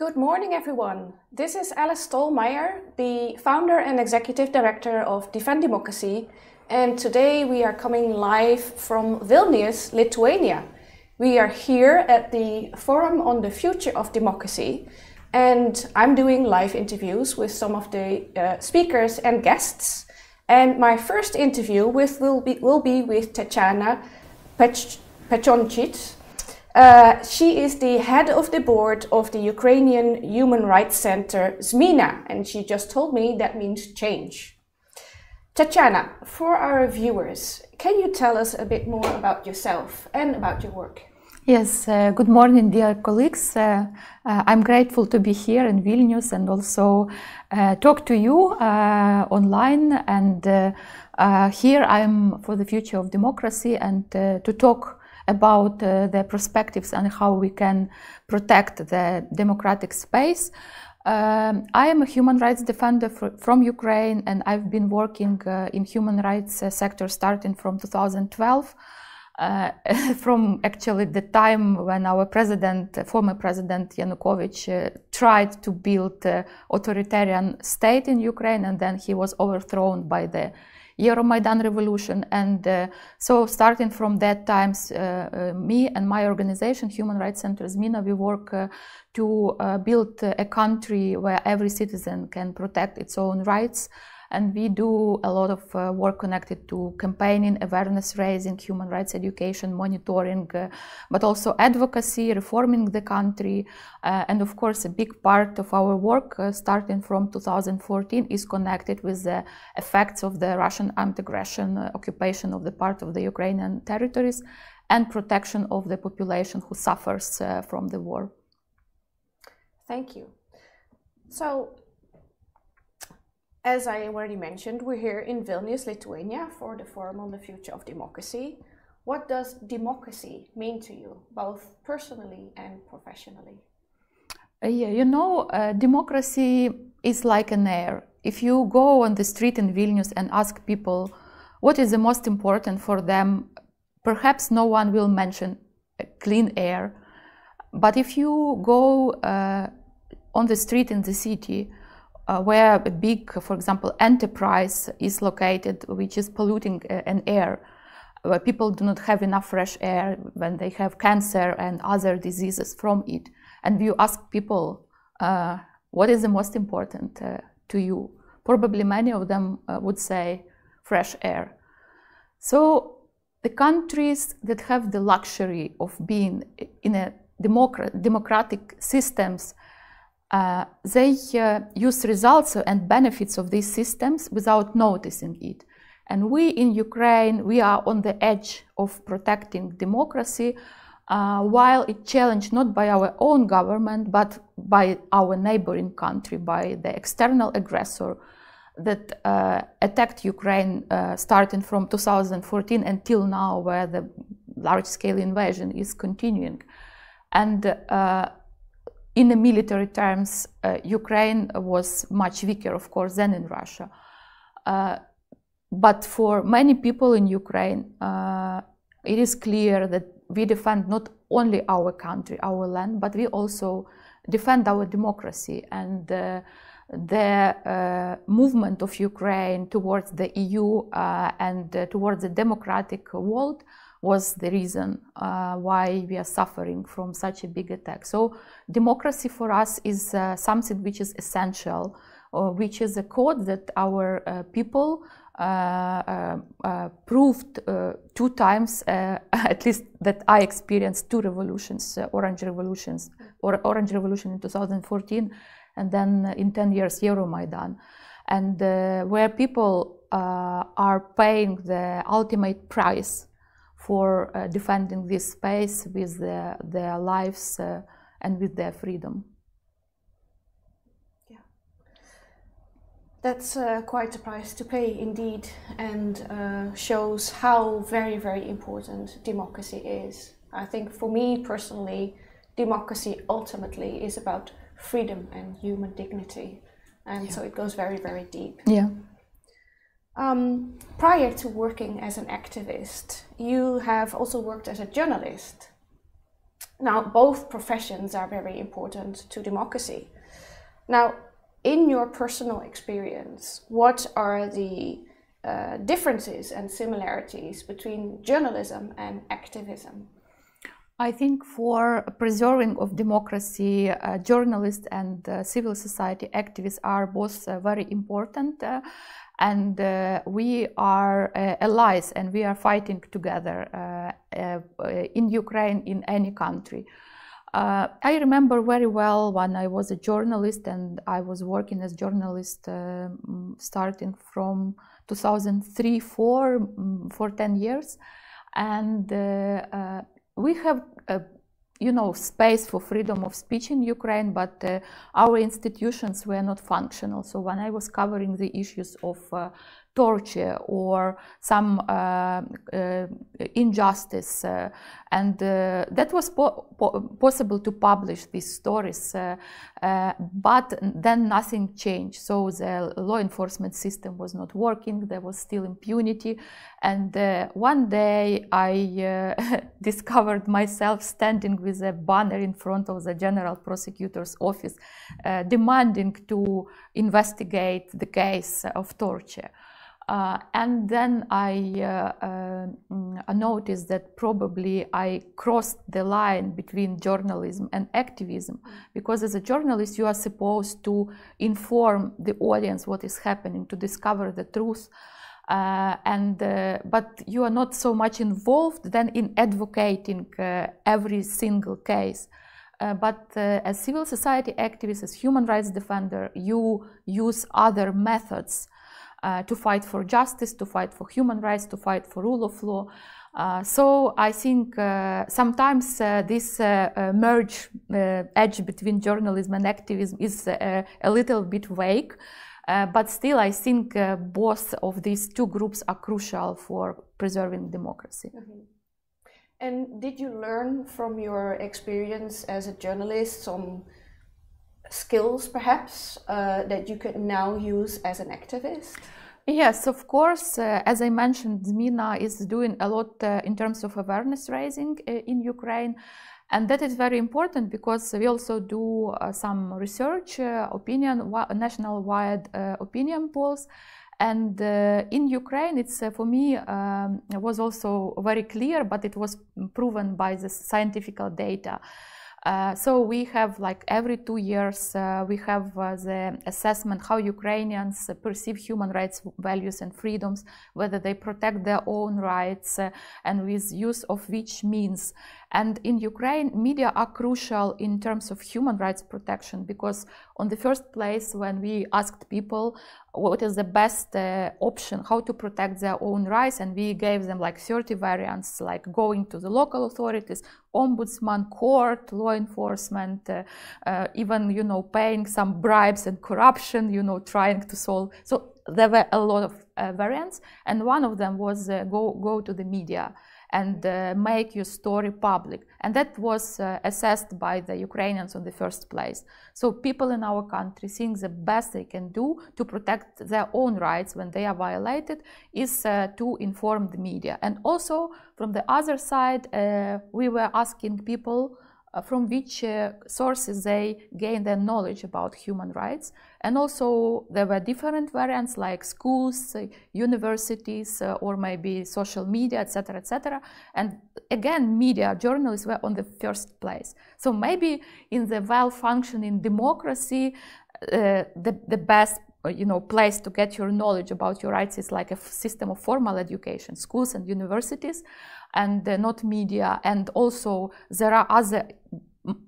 Good morning, everyone. This is Alice Stollmeyer, the founder and executive director of Defend Democracy, and today we are coming live from Vilnius, Lithuania. We are here at the Forum on the Future of Democracy, and I'm doing live interviews with some of the speakers and guests. And my first interview will be with Tetiana Pechonchyk. She is the head of the board of the Ukrainian Human Rights Center ZMINA, and she just told me that means change. Tetiana, for our viewers, can you tell us a bit more about yourself and about your work? Yes, good morning, dear colleagues. I'm grateful to be here in Vilnius and also talk to you online. And here I'm for the future of democracy and to talk about the perspectives and how we can protect the democratic space. I am a human rights defender from Ukraine, and I've been working in human rights sector starting from 2012, from actually the time when our former president Yanukovych tried to build an authoritarian state in Ukraine, and then he was overthrown by the Euromaidan revolution. And so starting from that time, me and my organization, Human Rights Center ZMINA, we work to build a country where every citizen can protect its own rights. And we do a lot of work connected to campaigning, awareness raising, human rights education, monitoring, but also advocacy, reforming the country. And of course, a big part of our work starting from 2014 is connected with the effects of the Russian armed aggression, occupation of the part of the Ukrainian territories, and protection of the population who suffers from the war. Thank you. So, as I already mentioned, we're here in Vilnius, Lithuania, for the Forum on the Future of Democracy. What does democracy mean to you, both personally and professionally? You know, democracy is like an air. If you go on the street in Vilnius and ask people what is the most important for them, perhaps no one will mention clean air. But if you go on the street in the city, where a big, for example, enterprise is located, which is polluting an air, where people do not have enough fresh air, when they have cancer and other diseases from it. And you ask people, what is the most important to you? Probably many of them would say fresh air. So the countries that have the luxury of being in a democratic systems, they use results and benefits of these systems without noticing it. And we in Ukraine, we are on the edge of protecting democracy, while it's challenged not by our own government, but by our neighboring country, by the external aggressor that attacked Ukraine starting from 2014 until now, where the large-scale invasion is continuing. And in the military terms, Ukraine was much weaker, of course, than in Russia. But for many people in Ukraine, it is clear that we defend not only our country, our land, but we also defend our democracy. And the movement of Ukraine towards the EU and towards the democratic world was the reason why we are suffering from such a big attack. So democracy for us is something which is essential, which is a code that our people proved 2 times, at least that I experienced 2 revolutions, Orange Revolution in 2014, and then in 10 years Euromaidan, and where people are paying the ultimate price for defending this space with their lives and with their freedom. Yeah, that's quite a price to pay indeed, and shows how very, very important democracy is. I think for me personally, democracy ultimately is about freedom and human dignity, and so it goes very, very deep. Yeah. Prior to working as an activist, you have also worked as a journalist. Now, both professions are very important to democracy. Now, in your personal experience, what are the differences and similarities between journalism and activism? I think for preserving of democracy, journalists and civil society activists are both very important, and we are allies, and we are fighting together in Ukraine, in any country. I remember very well when I was a journalist, and I was working as journalist starting from 2003-4 for 10 years, and we have, space for freedom of speech in Ukraine, but our institutions were not functional. So when I was covering the issues of torture or some injustice, and that was possible to publish these stories, but then nothing changed. So the law enforcement system was not working, there was still impunity, and one day I discovered myself standing with a banner in front of the General Prosecutor's office demanding to investigate the case of torture. And then I noticed that probably I crossed the line between journalism and activism, because as a journalist you are supposed to inform the audience what is happening, to discover the truth, but you are not so much involved then in advocating every single case. But as civil society activist, as human rights defender, you use other methods to fight for justice, to fight for human rights, to fight for rule of law. So I think sometimes this edge between journalism and activism is a little bit vague, but still I think both of these two groups are crucial for preserving democracy. Mm-hmm. And did you learn from your experience as a journalist some skills perhaps that you could now use as an activist? Yes, of course. As I mentioned, ZMINA is doing a lot in terms of awareness raising in Ukraine, and that is very important because we also do some research, national-wide opinion polls. And in Ukraine, it's for me was also very clear, but it was proven by the scientific data. So we have, like, every 2 years, we have the assessment how Ukrainians perceive human rights, values and freedoms, whether they protect their own rights, and with use of which means. And in Ukraine, media are crucial in terms of human rights protection, because on the first place, when we asked people what is the best option, how to protect their own rights, and we gave them like 30 variants, like going to the local authorities, ombudsman, court, law enforcement, even, paying some bribes and corruption, trying to solve. So there were a lot of variants, and one of them was go to the media and make your story public. And that was assessed by the Ukrainians on the first place. So people in our country think the best they can do to protect their own rights when they are violated is to inform the media. And also from the other side, we were asking people from which sources they gain their knowledge about human rights. And also there were different variants like schools, universities, or maybe social media, etc., etc. And again, media, journalists were on the first place. So maybe in the well-functioning democracy, the best place to get your knowledge about your rights is like a system of formal education, schools and universities, and not media. And also there are other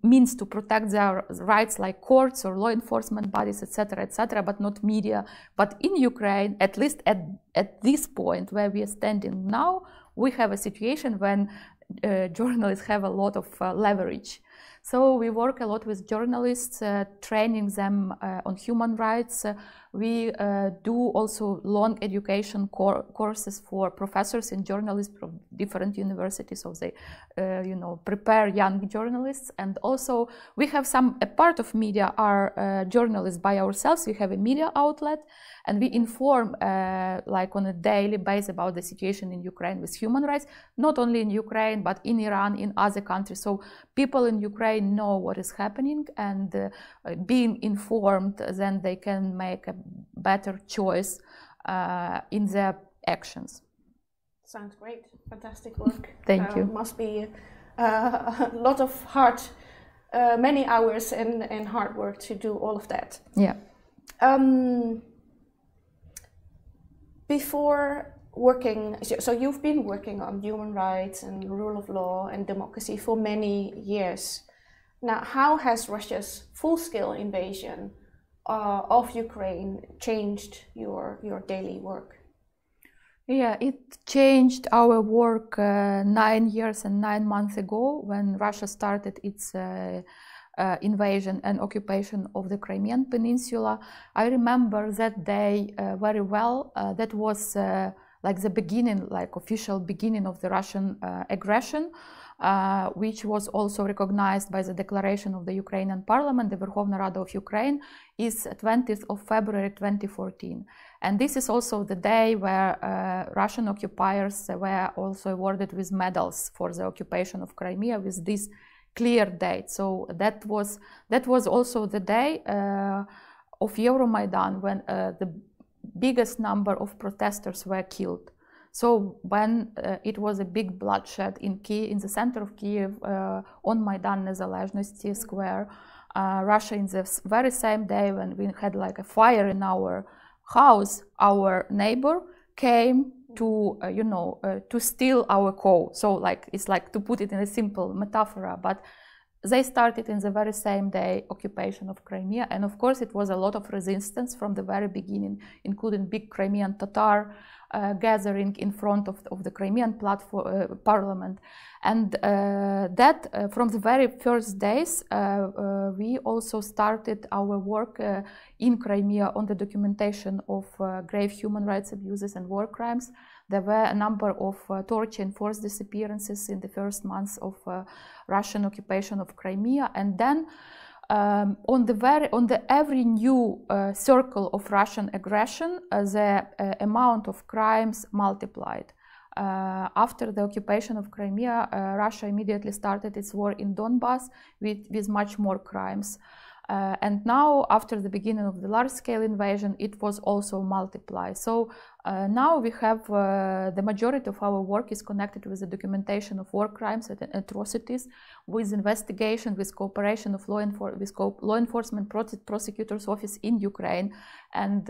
means to protect their rights like courts or law enforcement bodies, etc., but not media. But in Ukraine, at least at this point where we are standing now, we have a situation when journalists have a lot of leverage. So we work a lot with journalists, training them on human rights. We do also long education courses for professors in journalism from different universities, so they, prepare young journalists. And also we have a part of media are journalists by ourselves. We have a media outlet, and we inform like on a daily basis about the situation in Ukraine with human rights, not only in Ukraine, but in Iran, in other countries. So people in Ukraine know what is happening, and being informed, then they can make a better choice in their actions. Sounds great. Fantastic work. Thank you. Must be a lot of many hours and hard work to do all of that. Yeah. Before working, so you've been working on human rights and rule of law and democracy for many years. Now, how has Russia's full-scale invasion of Ukraine changed your daily work? Yeah, it changed our work 9 years and 9 months ago when Russia started its invasion and occupation of the Crimean Peninsula. I remember that day very well. That was like the beginning, like official beginning of the Russian aggression, which was also recognized by the declaration of the Ukrainian Parliament. The Verkhovna Rada of Ukraine is 20th of February 2014. And this is also the day where Russian occupiers were also awarded with medals for the occupation of Crimea with this clear date. So that was also the day of Euromaidan when the biggest number of protesters were killed. So when it was a big bloodshed in Kiev, in the center of Kiev, on Maidan Nezalezhnosti Square, Russia, in the very same day when we had like a fire in our house, our neighbor came to to steal our coal. So like it's like, to put it in a simple metaphor, but they started in the very same day occupation of Crimea, and of course it was a lot of resistance from the very beginning, including big Crimean Tatar gathering in front of the Crimean parliament. And that from the very first days we also started our work in Crimea on the documentation of grave human rights abuses and war crimes. There were a number of torture and forced disappearances in the first months of Russian occupation of Crimea, and then on every new circle of Russian aggression, the amount of crimes multiplied. After the occupation of Crimea, Russia immediately started its war in Donbass with much more crimes. And now, after the beginning of the large-scale invasion, it was also multiplied. So now we have the majority of our work is connected with the documentation of war crimes and atrocities, with investigation, with cooperation of law enforcement prosecutors' office in Ukraine, and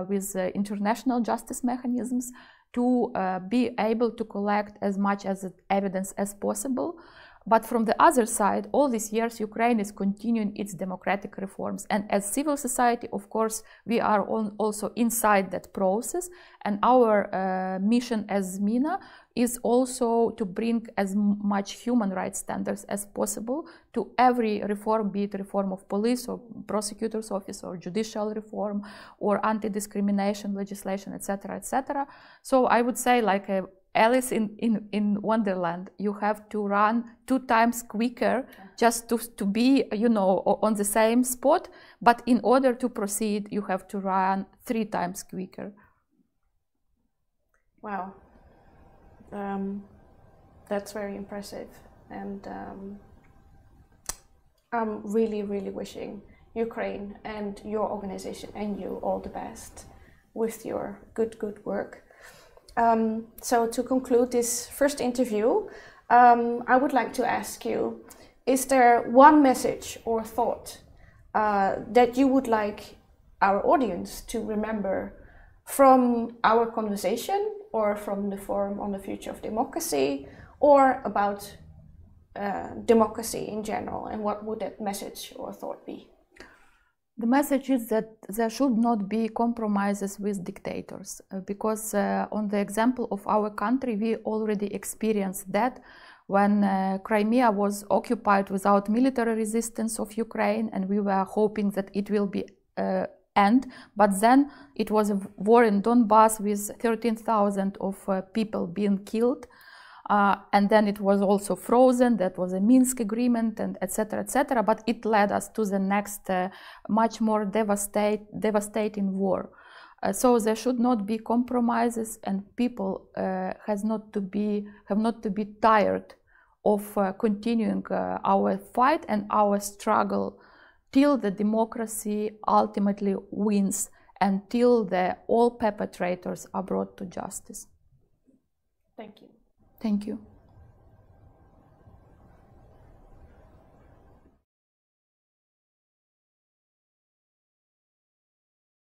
with international justice mechanisms to be able to collect as much as evidence as possible. But from the other side, all these years, Ukraine is continuing its democratic reforms. And as civil society, of course, we are also inside that process. And our mission as ZMINA is also to bring as much human rights standards as possible to every reform, be it reform of police or prosecutor's office or judicial reform or anti-discrimination legislation, etc., etc. So I would say, like a Alice in Wonderland, you have to run 2 times quicker just to be, on the same spot. But in order to proceed, you have to run 3 times quicker. Wow, that's very impressive, and I'm really, really wishing Ukraine and your organization and you all the best with your good work. So to conclude this first interview, I would like to ask you, is there one message or thought that you would like our audience to remember from our conversation, or from the Forum on the Future of Democracy, or about democracy in general, and what would that message or thought be? The message is that there should not be compromises with dictators, because on the example of our country, we already experienced that when Crimea was occupied without military resistance of Ukraine, and we were hoping that it will be end. But then it was a war in Donbass with 13,000 of people being killed. And then it was also frozen. That was a Minsk agreement, and etc., etc. But it led us to the next, much more devastating war. So there should not be compromises, and people have not to be tired of continuing our fight and our struggle till the democracy ultimately wins, and till all perpetrators are brought to justice. Thank you. Thank you.